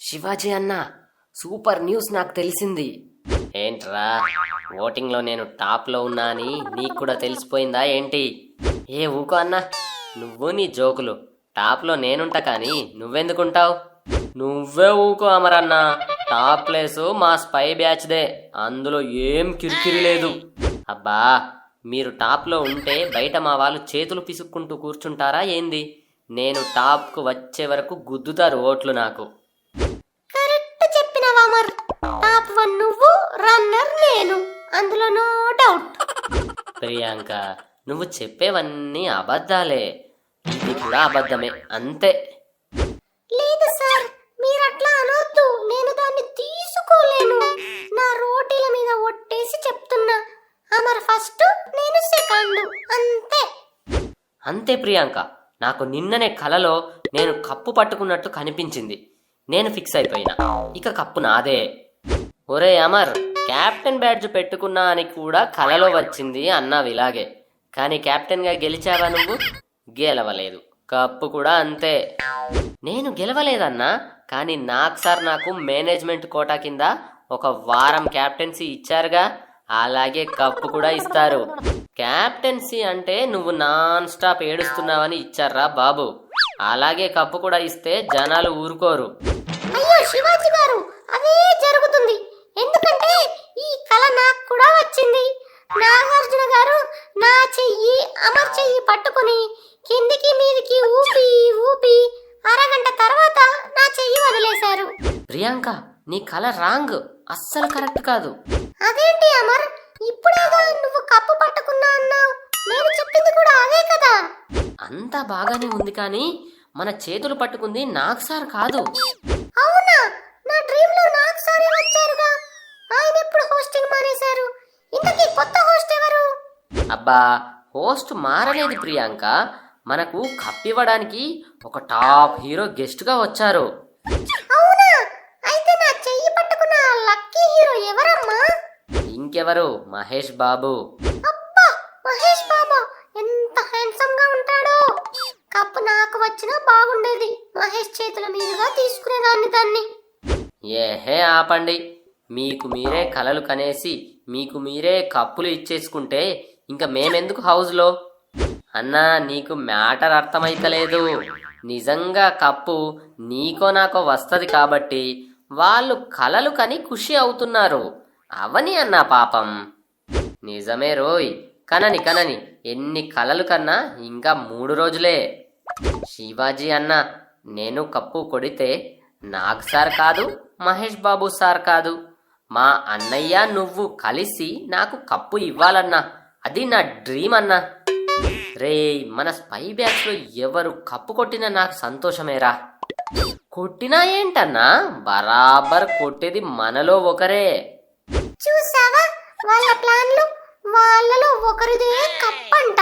శివాజీ అన్న, super news నాకు తెలిసింది. ఏంట్రా, ఓటింగ్లో నేను టాప్లో ఉన్నా అని నీకు కూడా తెలిసిపోయిందా ఏంటి? ఏ ఊకో అన్న, నువ్వు నీ జోకులు. టాప్లో నేనుంటా కానీ నువ్వెందుకుంటావు? నువ్వే ఊకో అమరన్న, టాప్ ప్లేసు మా స్పై బ్యాచ్దే, అందులో ఏం కిరికిరి లేదు. అబ్బా, మీరు టాప్లో ఉంటే బయట మా వాళ్ళు చేతులు పిసుక్కుంటూ కూర్చుంటారా ఏంది? నేను టాప్కు వచ్చే వరకు గుద్దుతారు ఓట్లు నాకు. కరెక్ట్ చెప్పినావా అమర్. టాప్ 1 నువ్వు, రన్నర్ నేను, అందులో నో డౌట్. ప్రియాంక, నువ్వు చెప్పేవన్నీ అబద్ధాలే. ఇది కూడా అబద్ధమే, అంతే. లేదు సార్, మీరు అట్లా అనొద్దు, నేను దాన్ని తీసుకోలేను. నా రోటీల మీద ఒట్టేసి చెప్తున్నా, అమర్ ఫస్ట్, నేను సెకండ్, అంతే. అంతే ప్రియాంక, నాకు నిన్ననే కలలో నేను కప్పు పట్టుకున్నట్టు కనిపించింది. నేను ఫిక్స్ అయిపోయినా, ఇక కప్పు నాదే. ఒరే అమర్, క్యాప్టెన్ బ్యాడ్జ్ పెట్టుకున్నా అని కూడా కలలో వచ్చింది అన్నావు ఇలాగే. కానీ క్యాప్టెన్గా గెలిచావా నువ్వు? గెలవలేదు. కప్పు కూడా అంతే. నేను గెలవలేదన్నా, కానీ నాకు మేనేజ్మెంట్ కోటా కింద ఒక వారం క్యాప్టెన్సీ ఇచ్చారుగా, అలాగే కప్పు కూడా ఇస్తారు. క్యాప్టెన్సీ అంటే నువ్వు నాన్ స్టాప్ ఏడుస్తున్నావని ఇచ్చారా బాబు, అలాగే కప్పు కూడా ఇస్తే జనాలు ఊరుకోరు. అయ్యో శివాజీ గారు, అదే జరుగుతుంది. ఎందుకంటే ఈ కళ నాకు కూడా వచ్చింది. నాగార్జున గారు నా చెయ్యి అమర్ చెయ్యి పట్టుకుని కిందికి మీదికి ఊపి ఊపి అరగంట తర్వాత నా చెయ్యి వదిలేశారు. ప్రియాంక, నీ కళ రాంగ్, అస్సలు కరెక్ట్ కాదు. అదేంటి అమర్, ఇప్పుడేగా నువ్వు కప్పు పట్టుకున్నా అన్నావు, నేను చెప్పింది కూడా అదే కదా. అంతా బాగానే ఉంది, కానీ మన చేతులు పట్టుకుంది నాగ్ సార్ కాదు. అవునా? నా డ్రీమ్ లో నాగ్ సారే వచ్చారుగా, ఆయన ఎప్పుడు హోస్టింగ్ మానేశారు? ఇంతకీ కొత్త హోస్ట్ ఎవరు? అబ్బా, హోస్ట్ మారలేదు ప్రియాంక, మనకు కప్పివ్వడానికి ఒక టాప్ హీరో గెస్ట్ గా వచ్చారు. అవునా? అయితే నా చెయ్యి పట్టుకున్న ఆ లక్కీ హీరో ఎవరమ్మా? ఇంకెవరు, మహేష్ బాబు. అబ్బా, మహేష్ బాబా ఎంత హ్యాండ్సమ్ గా ఉంటాడో. కప్పు నాకు వచ్చినా బాగుండేది, మహేష్ చేతుల మీదుగా తీసుకునేదాన్ని దాన్ని. ఏహే ఆపండి, మీకు మీరే కలలు కనేసి మీకు మీరే కప్పులు ఇచ్చేసుకుంటే ఇంకా మేమెందుకు హౌస్లో? అన్నా, నీకు మ్యాటర్ అర్థమైతలేదు. నిజంగా కప్పు నీకో నాకో వస్తుంది కాబట్టి వాళ్ళు కలలు కని ఖుషి అవుతున్నారు. అవని అన్నా పాపం. నిజమే రోయ్, కనని కనని, ఎన్ని కలలు కన్నా ఇంకా 3 రోజులే. శివాజీ అన్న, నేను కప్పు కొడితే నాగ్ సార్ కాదు, మహేష్ బాబు సార్ కాదు, మా అన్నయ్య నువ్వు కలిసి నాకు కప్పు ఇవ్వాలన్నా, అది నా డ్రీమ్ అన్నా. రే, మన స్పై బ్యాచ్ లో ఎవరు కప్పు కొట్టినా నాకు సంతోషమేరా. కొట్టినా ఏంటన్నా, బరాబర్ కొట్టేది మనలో ఒకరే. చూసావా వాళ్ళ ప్లాన్లు, వాళ్ళలో ఒకరిదే కప్పంట.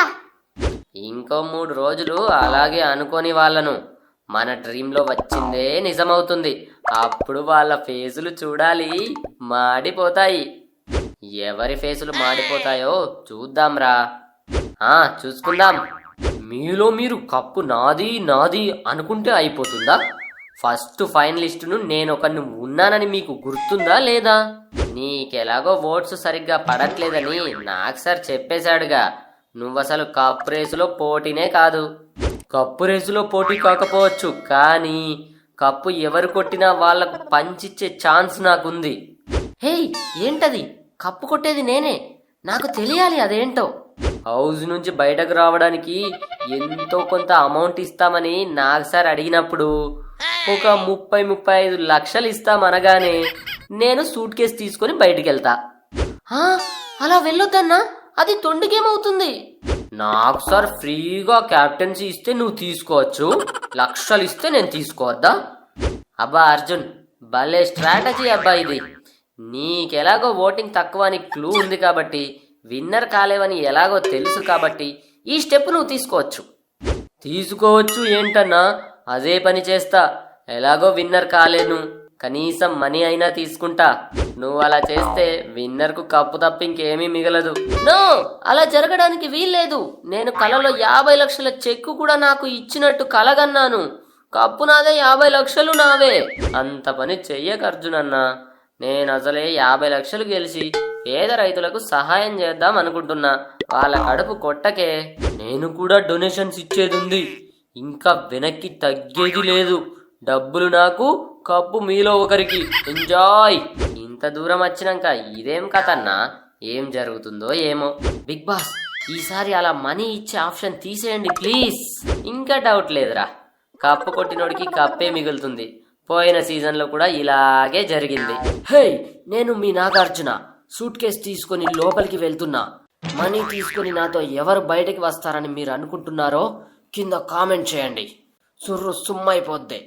ఇంకో 3 రోజులు అలాగే అనుకోని వాళ్ళను, మన డ్రీంలో వచ్చిందే నిజమవుతుంది. అప్పుడు వాళ్ళ ఫేసులు చూడాలి, మాడిపోతాయి. ఎవరి ఫేసులు మాడిపోతాయో చూద్దాంరా. చూసుకుందాం. మీలో మీరు కప్పు నాది నాది అనుకుంటే అయిపోతుందా? ఫస్ట్ ఫైనలిస్టును నేనొకరిని ఉన్నానని మీకు గుర్తుందా లేదా? నీకెలాగో ఓట్స్ సరిగ్గా పడట్లేదని నాకు సార్ చెప్పేశాడుగా. నువ్వసలు కప్పు రేసులో పోటీనే కాదు. కప్పు రేసులో పోటీ కాకపోవచ్చు, కానీ కప్పు ఎవరు కొట్టినా వాళ్లకు పంచిచ్చే ఛాన్స్ నాకుంది. హే, ఏంటది? కప్పు కొట్టేది నేనే, నాకు తెలియాలి అదేంటో. హౌస్ నుంచి బయటకు రావడానికి ఎంతో కొంత అమౌంట్ ఇస్తామని నాకు సార్ అడిగినప్పుడు ఒక 30-35 లక్షలు ఇస్తామనగానే నేను సూట్ కేసు తీసుకొని బయటికి వెళ్తా. అలా వెళ్ళొద్దన్నా, అది తొండికేమవుతుంది. నాకు సార్ ఫ్రీగా క్యాప్టెన్సీ ఇస్తే నువ్వు తీసుకోవచ్చు, లక్షలు ఇస్తే నేను తీసుకోవద్దా? అబ్బా అర్జున్, భలే స్ట్రాటజీ అబ్బా ఇది. నీకెలాగో ఓటింగ్ తక్కువ అని క్లూ ఉంది కాబట్టి, విన్నర్ కాలేవని ఎలాగో తెలుసు కాబట్టి ఈ స్టెప్ నువ్వు తీసుకోవచ్చు ఏంటన్నా, అదే పని చేస్తా. ఎలాగో విన్నర్ కాలేను, కనీసం మనీ అయినా తీసుకుంటా. నువ్వు అలా చేస్తే విన్నర్కు కప్పు తప్ప ఇంకేమీ మిగలదు. నో, అలా జరగడానికి వీల్లేదు. నేను కలలో 50 లక్షల చెక్కు కూడా నాకు ఇచ్చినట్టు కలగన్నాను. కప్పు నాదే, 50 లక్షలు నావే. అంత పని చెయ్యక అర్జునన్న. నేను అసలే 50 లక్షలు గెలిచి పేద రైతులకు సహాయం చేద్దాం అనుకుంటున్నా. వాళ్ళ కడుపు కొట్టకే. నేను కూడా డొనేషన్స్ ఇచ్చేది ఉంది. ఇంకా వెనక్కి తగ్గేది లేదు. డబ్బులు నాకు, కప్పు మీలో ఒకరికి. ఎంజాయ్. ఇంత దూరం వచ్చినాక ఇదేం కథన్నా? ఏం జరుగుతుందో ఏమో. బిగ్ బాస్, ఈసారి అలా మనీ ఇచ్చే ఆప్షన్ తీసేయండి ప్లీజ్. ఇంకా డౌట్ లేదురా, కప్పు కొట్టినోడికి కప్పే మిగులుతుంది. పోయిన సీజన్లో కూడా ఇలాగే జరిగింది. హే, నేను మీ నాగార్జున. సూట్ కేసు తీసుకొని లోపలికి వెళ్తున్నా. మనీ తీసుకొని నాతో ఎవరు బయటకి వస్తారని మీరు అనుకుంటున్నారో కింద కామెంట్ చేయండి. సుర్రు సుమ్మైపోద్ది.